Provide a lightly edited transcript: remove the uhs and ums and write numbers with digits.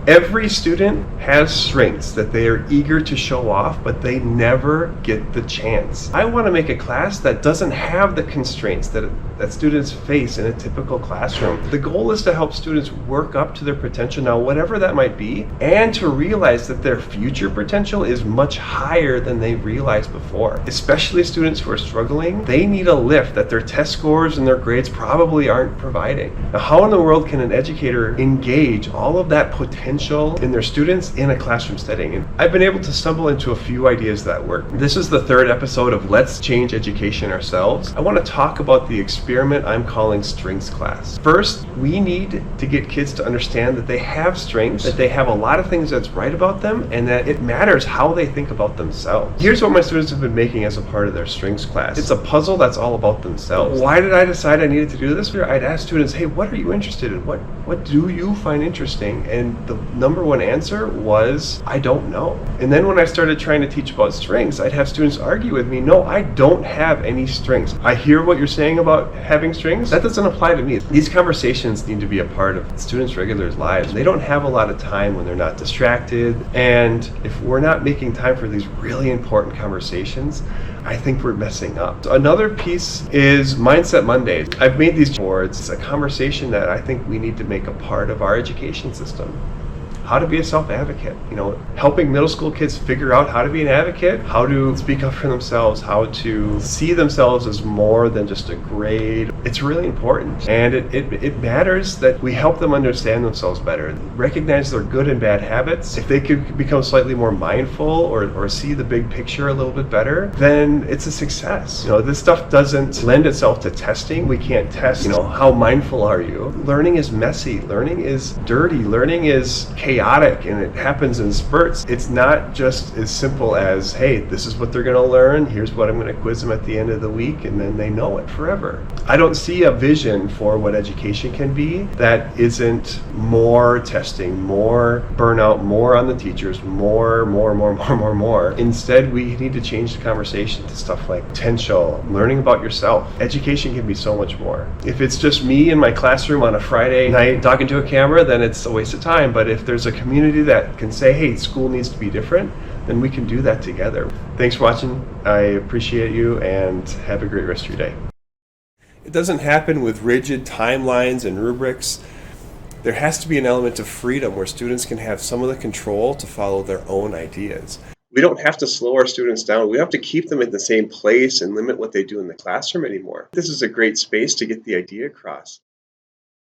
Every student has strengths that they are eager to show off, but they never get the chance. I want to make a class that doesn't have the constraints that students face in a typical classroom. The goal is to help students work up to their potential now, whatever that might be, and to realize that their future potential is much higher than they realized before. Especially students who are struggling, they need a lift that their test scores and their grades probably aren't providing. Now, how in the world can an educator engage all of that potential in their students in a classroom setting? And I've been able to stumble into a few ideas that work. This is the third episode of Let's Change Education Ourselves. I want to talk about the experiment I'm calling Strengths Class. First, we need to get kids to understand that they have strengths, that they have a lot of things that's right about them, and that it matters how they think about themselves. Here's what my students have been making as a part of their Strengths Class. It's a puzzle that's all about themselves. Why did I decide I needed to do this? I'd ask students, hey, what are you interested in? What do you find interesting? And the number one answer was, I don't know. And then when I started trying to teach about strengths, I'd have students argue with me, no, I don't have any strengths. I hear what you're saying about having strengths. That doesn't apply to me. These conversations need to be a part of students' regular lives. They don't have a lot of time when they're not distracted. And if we're not making time for these really important conversations, I think we're messing up. So another piece is Mindset Mondays. I've made these boards. It's a conversation that I think we need to make a part of our education system. How to be a self-advocate, helping middle school kids figure out how to be an advocate, how to speak up for themselves, how to see themselves as more than just a grade. It's really important. And it matters that we help them understand themselves better, recognize their good and bad habits. If they could become slightly more mindful or see the big picture a little bit better, then it's a success. This stuff doesn't lend itself to testing. We can't test, how mindful are you? Learning is messy. Learning is dirty. Learning is chaotic, and it happens in spurts. It's not just as simple as, hey, this is what they're going to learn, here's what I'm going to quiz them at the end of the week, and then they know it forever. I don't see a vision for what education can be that isn't more testing, more burnout, more on the teachers, more. Instead, we need to change the conversation to stuff like potential, learning about yourself. Education can be so much more. If it's just me in my classroom on a Friday night talking to a camera, then it's a waste of time. But if there's a community that can say, hey, school needs to be different, then we can do that together. Thanks for watching. I appreciate you, and have a great rest of your day. It doesn't happen with rigid timelines and rubrics. There has to be an element of freedom where students can have some of the control to follow their own ideas. We don't have to slow our students down. We have to keep them in the same place and limit what they do in the classroom anymore. This is a great space to get the idea across.